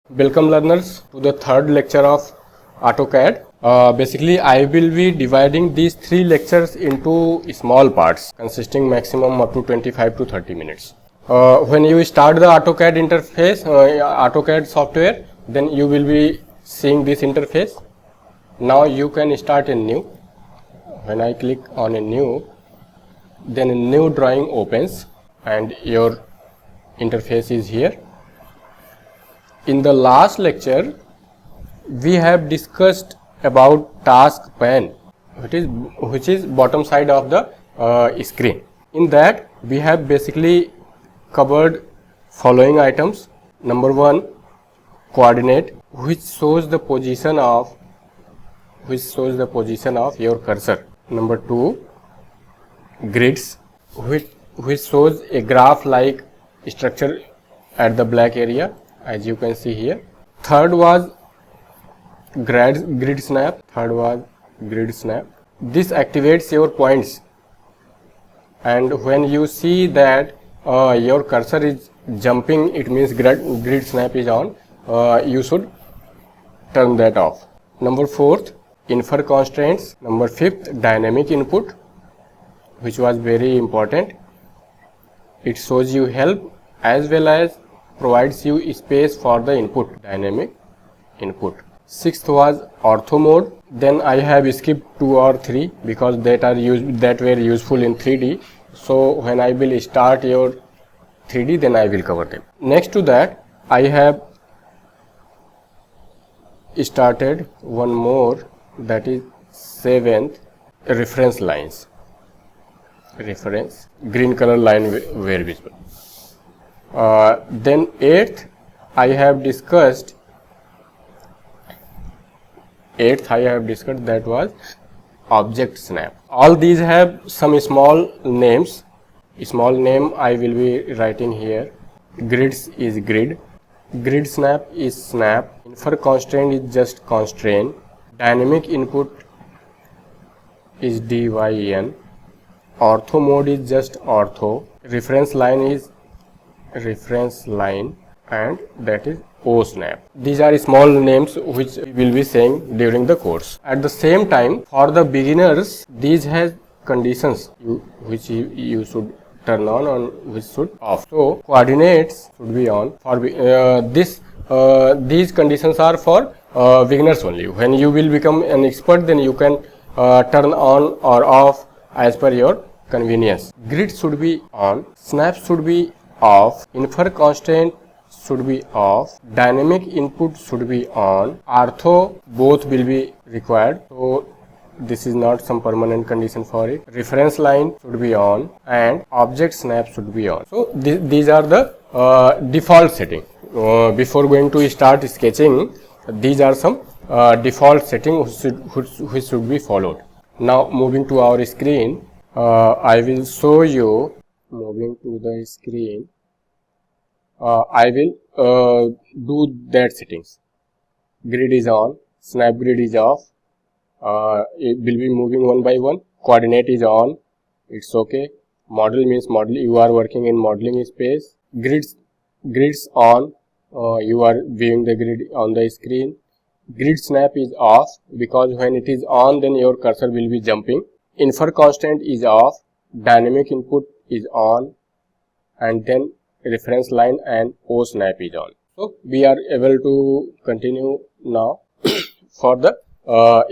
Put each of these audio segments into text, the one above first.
Welcome learners to the third lecture of AutoCAD. Basically, I will be dividing these three lectures into small parts consisting maximum up to 25 to 30 minutes. When you start the AutoCAD interface, AutoCAD software, then you will be seeing this interface. Now you can start a new. When I click on a new, then a new drawing opens and your interface is here. In the last lecture, we have discussed about task pane, which is bottom side of the screen. In that, we have basically covered following items. Number one, coordinate, which shows the position of your cursor. Number two, grids, which shows a graph like structure at the black area, as you can see here. Third was grid snap. This activates your points, and when you see that your cursor is jumping, it means grid snap is on. You should turn that off. Number fourth, infer constraints. Number fifth, dynamic input, which was very important. It shows you help as well as provides you space for the input, dynamic input. Sixth was ortho mode. Then I have skipped 2 or 3 because that were useful in 3D. So when I will start your 3D, then I will cover them. Next to that, I have started one more, that is 7th, reference lines. Green color line were visible. Then 8th, I have discussed that was object snap. All these have some small names. Small name I will be writing here. Grids is grid. Grid snap is snap. Infer constraint is just constraint. Dynamic input is DYN. Ortho mode is just ortho. Reference line is reference line, and that is O snap. These are small names which we will be saying during the course. At the same time, for the beginners, these has conditions which you should turn on and which should off. So coordinates should be on. For these conditions are for beginners only. When you will become an expert, then you can turn on or off as per your convenience. Grid should be on, snap should be off, infer constraint should be off, dynamic input should be on, ortho both will be required. So this is not some permanent condition for it. Reference line should be on and object snap should be on. So these are the default setting. Before going to start sketching, these are some default settings which should be followed. Now moving to our screen, I will show you. Moving to the screen, I will do that settings. Grid is on, snap grid is off. It will be moving one by one. Coordinate is on, it's okay. Model means model, you are working in modeling space. Grids on, you are viewing the grid on the screen. Grid snap is off, because when it is on, then your cursor will be jumping. Infer constraint is off, dynamic input is on, and then reference line and O snap is on. So we are able to continue now for the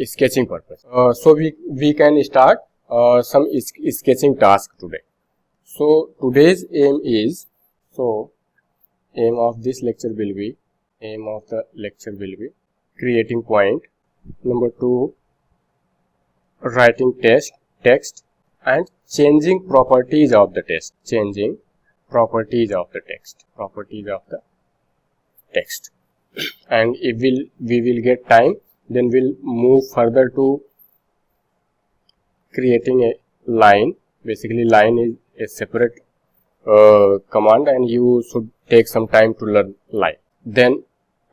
sketching purpose. So we can start some sketching task today. So today's aim is, aim of the lecture will be creating point. Number 2, writing text and changing properties of the text. And if we will get time, then we'll move further to creating a line. Basically, line is a separate command, and you should take some time to learn line. Then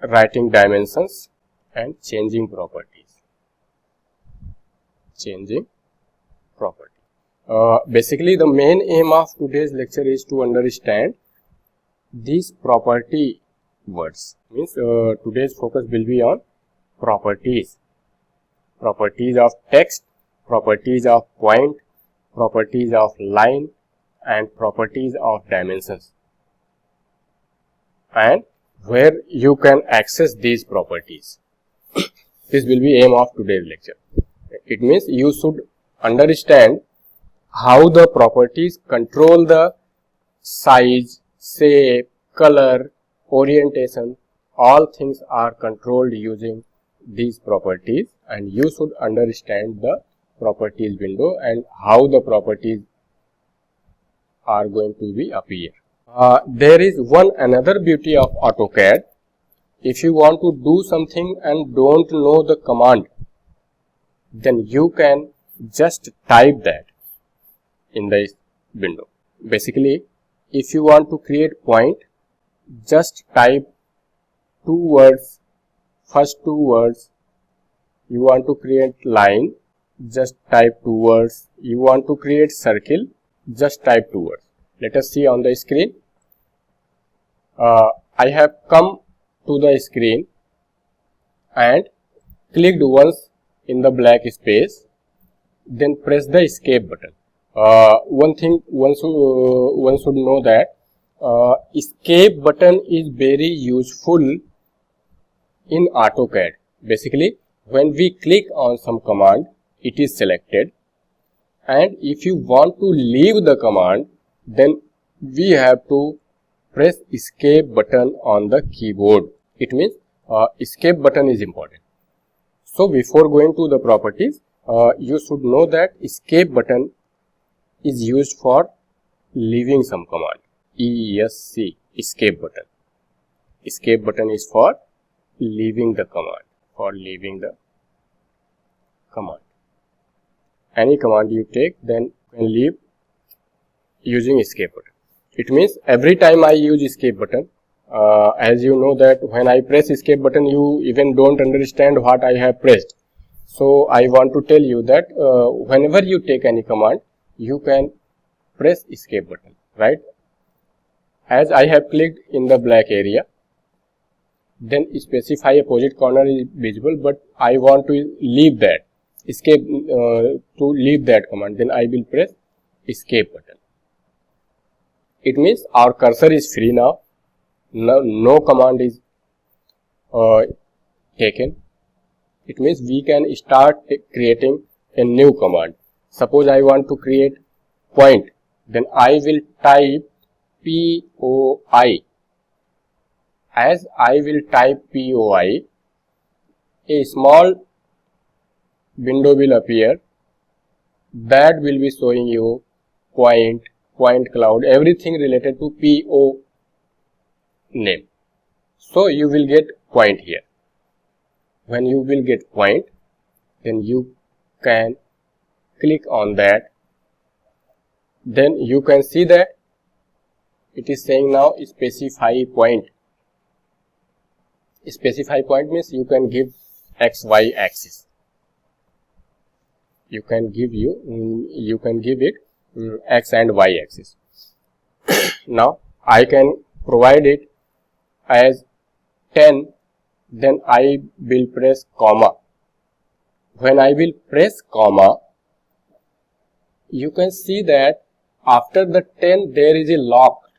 writing dimensions and changing properties. Basically, the main aim of today's lecture is to understand this property words. Means today's focus will be on properties. Properties of text, properties of point, properties of line, and properties of dimensions, and where you can access these properties. This will be aim of today's lecture. It means you should understand how the properties control the size, shape, color, orientation. All things are controlled using these properties, and you should understand the properties window and how the properties are going to be appear. There is one another beauty of AutoCAD. If you want to do something and don't know the command, then you can just type that in the window. Basically, if you want to create point, just type two words, first two words. You want to create line, just type two words. You want to create circle, just type two words. Let us see on the screen. I have come to the screen and clicked once in the black space, then press the escape button. One thing one should know that escape button is very useful in AutoCAD. Basically, when we click on some command, it is selected, and if you want to leave the command, then we have to press escape button on the keyboard. It means escape button is important. So before going to the properties, you should know that escape button is used for leaving some command. ESC, escape button. Escape button is for leaving the command. Any command you take, then you can leave using escape button. It means every time I use escape button, as you know that when I press escape button, you even don't understand what I have pressed. So I want to tell you that whenever you take any command, you can press escape button, right? As I have clicked in the black area, then specify opposite corner is visible, but I want to leave that escape to leave that command, then I will press escape button. It means our cursor is free now. No command is taken. It means we can start creating a new command. Suppose I want to create point, then I will type POI. As I will type POI, a small window will appear that will be showing you point cloud, everything related to PO name. So you will get point here. When you will get point, then you can click on that. Then you can see that it is saying now specify point. Specify point means you can give XY axis. You can give it X and Y axis. Now I can provide it as 10, then I will press comma. When I will press comma, you can see that after the 10 there is a lock.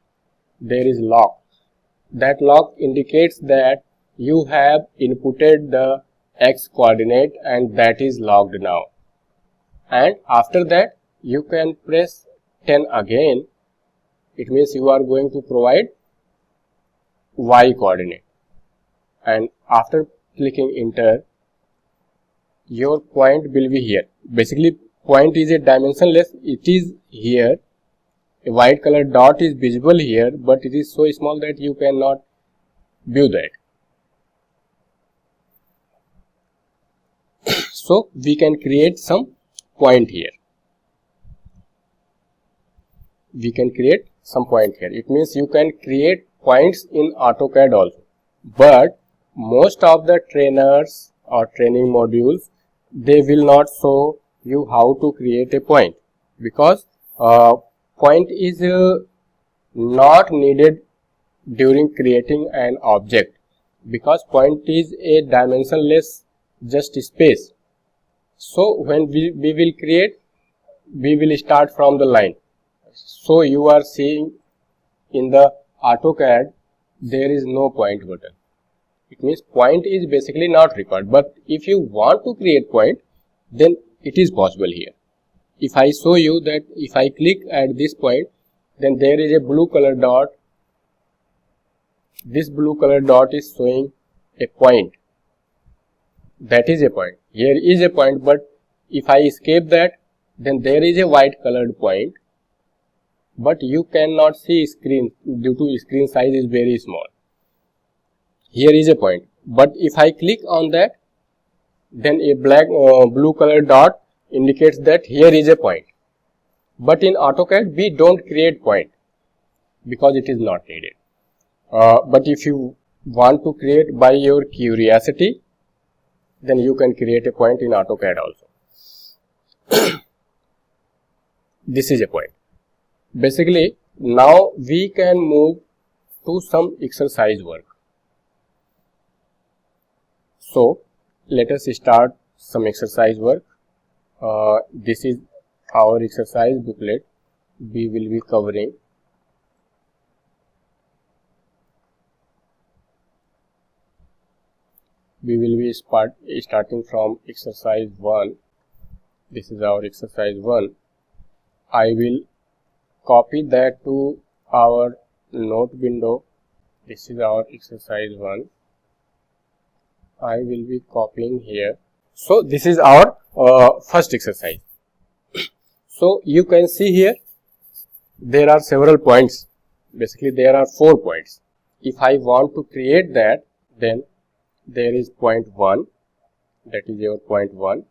That lock indicates that you have inputted the X coordinate and that is locked now. And after that you can press 10 again. It means you are going to provide Y coordinate, and after clicking enter, your point will be here. Basically, point is a dimensionless. It is here. A white color dot is visible here, but it is so small that you cannot view that. So we can create some point here. It means you can create points in AutoCAD also. But most of the trainers or training modules, they will not show you how to create a point, because point is not needed during creating an object, because point is a dimensionless just space. So when we will create, we will start from the line. So you are seeing in the AutoCAD there is no point button. It means point is basically not required, but if you want to create point, then it is possible here. If I show you that if I click at this point, then there is a blue color dot. This blue color dot is showing a point. That is a point. Here is a point, but if I escape that, then there is a white colored point, but you cannot see screen due to screen size is very small. Here is a point, but if I click on that, then a blue color dot indicates that here is a point. But in AutoCAD we don't create point because it is not needed. But if you want to create by your curiosity, then you can create a point in AutoCAD also. This is a point. Basically, now we can move to some exercise work. So let us start some exercise work. This is our exercise booklet we will be covering. We will be starting from exercise 1. This is our exercise 1. I will copy that to our note window. This is our exercise 1. I will be copying here. So this is our first exercise. So you can see here there are several points. Basically there are 4 points. If I want to create that, then there is point 1, that is your point 1,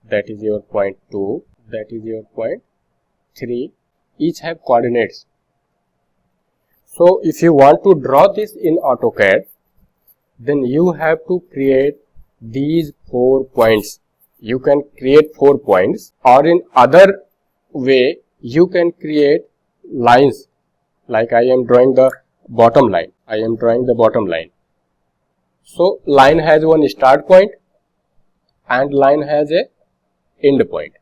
that is your point 2, that is your point 3, each have coordinates. So if you want to draw this in AutoCAD, then you have to create these 4 points. You can create 4 points, or in other way you can create lines, like I am drawing the bottom line. I am drawing the bottom line. So line has one start point and line has a end point.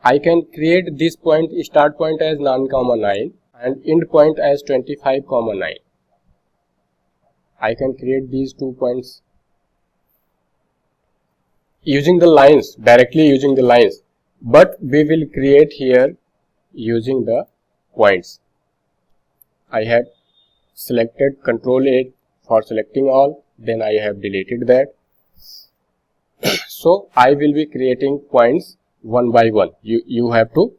I can create this point, start point as 9, 9 and end point as 25, 9. I can create these 2 points using the lines, directly using the lines, but we will create here using the points. I have selected Ctrl 8 for selecting all, then I have deleted that. So I will be creating points one by one. You have to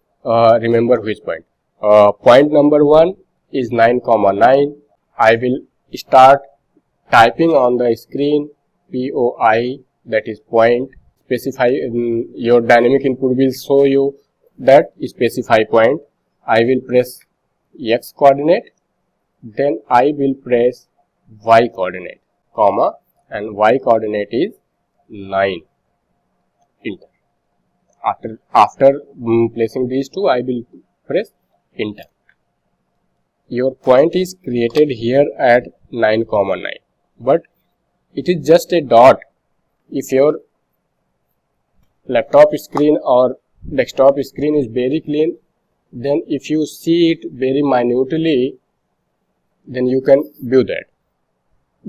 remember which point. Point number 1 is 9, 9. I will start typing on the screen POI, that is point. Specify, your dynamic input will show you that specify point. I will press X coordinate, then I will press Y coordinate, comma, and Y coordinate is 9. Enter. After placing these two, I will press enter. Your point is created here at 9, 9, but it is just a dot. If your laptop screen or desktop screen is very clean, then if you see it very minutely, then you can view that.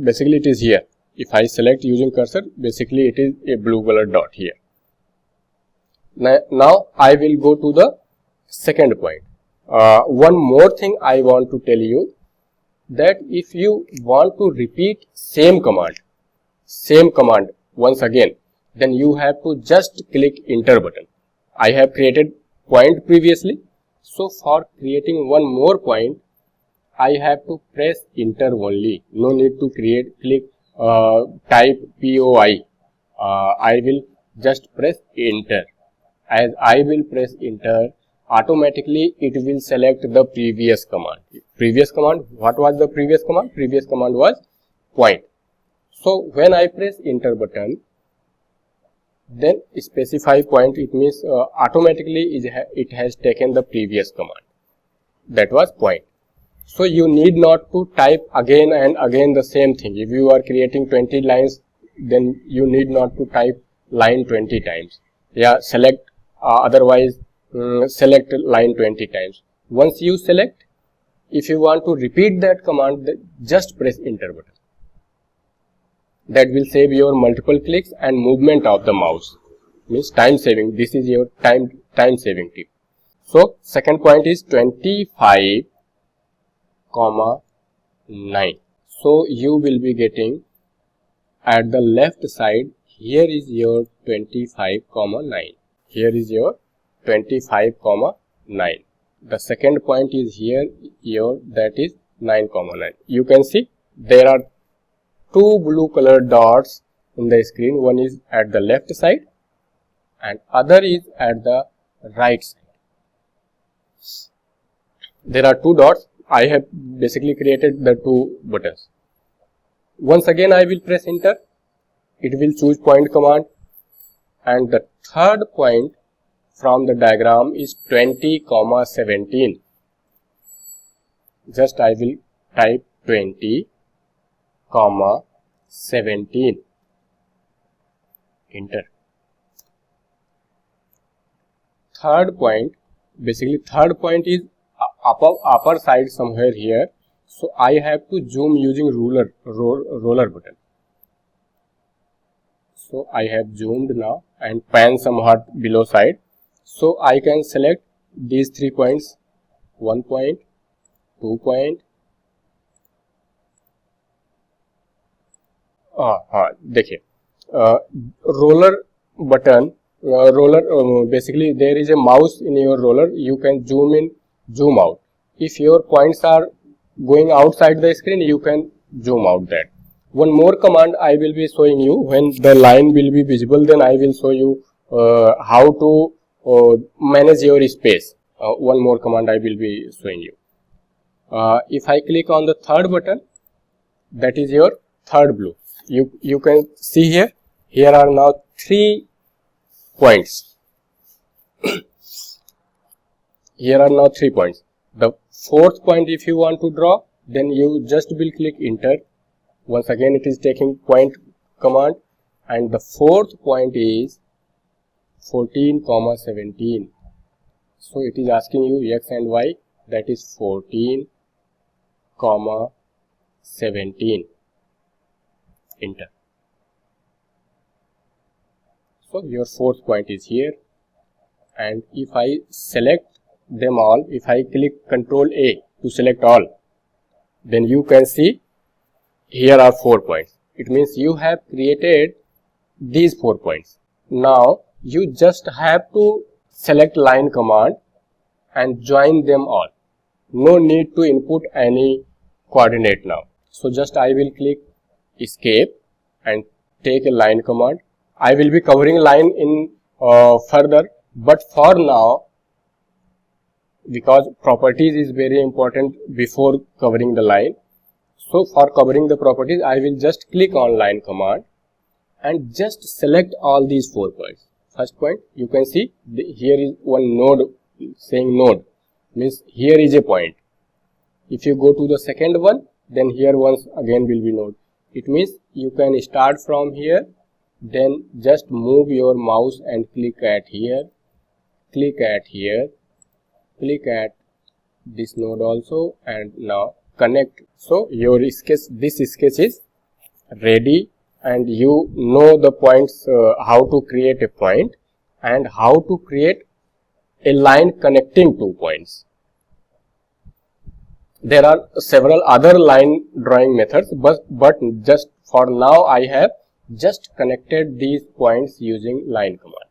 Basically it is here. If I select using cursor, basically it is a blue color dot here. Now I will go to the second point. One more thing I want to tell you, that if you want to repeat same command once again, then you have to just click enter button. I have created point previously, so for creating one more point, I have to press enter only. No need to type POI. I will just press enter. As I will press enter, automatically it will select the previous command. What was the previous command? Previous command was point. So when I press enter button, then specify point, it means automatically it has taken the previous command, that was point. So you need not to type again and again the same thing. If you are creating 20 lines, then you need not to type line 20 times. Yeah, select otherwise select line 20 times. Once you select, if you want to repeat that command, then just press enter button. That will save your multiple clicks and movement of the mouse. Means time saving. This is your time saving tip. So second point is 25, 9. So you will be getting at the left side, here is your 25, 9. Here is your 25, 9. The second point is here, that is 9, 9. You can see there are two blue colored dots in the screen. One is at the left side and other is at the right side. There are two dots. I have basically created the two buttons. Once again I will press enter. It will choose point command, and the third point from the diagram is 20, 17. Just I will type 20, 17. Enter. Third point, basically third point is upper side somewhere here. So I have to zoom using roller button. So I have zoomed now and pan somewhat below side. So I can select these 3 points, 1 point, 2 point. देखिए roller button, basically there is a mouse in your roller. You can zoom in, zoom out. If your points are going outside the screen, you can zoom out that. One more command I will be showing you. When the line will be visible, then I will show you how to manage your space. One more command I will be showing you. If I click on the third button, that is your third blue. You can see here. Here are now 3 points. Here are now 3 points. The fourth point, if you want to draw, then you just will click enter. Once again it is taking point command, and the fourth point is 14, 17. So it is asking you x and y, that is 14, 17. Enter. So your fourth point is here, and if I select them all, if I click Ctrl A to select all, then you can see here are 4 points. It means you have created these 4 points. Now you just have to select line command and join them all. No need to input any coordinate now. So just I will click escape and take a line command. I will be covering line in further, but for now, because properties is very important before covering the line. So for covering the properties, I will just click on line command and just select all these 4 points. First point, you can see here is one node saying node, means here is a point. If you go to the second one, then here once again will be node. It means you can start from here, then just move your mouse and click at here, click at here, click at this node also, and now connect. So your sketch, this sketch is ready, and you know the points, how to create a point and how to create a line connecting 2 points. There are several other line drawing methods, but just for now I have just connected these points using line command.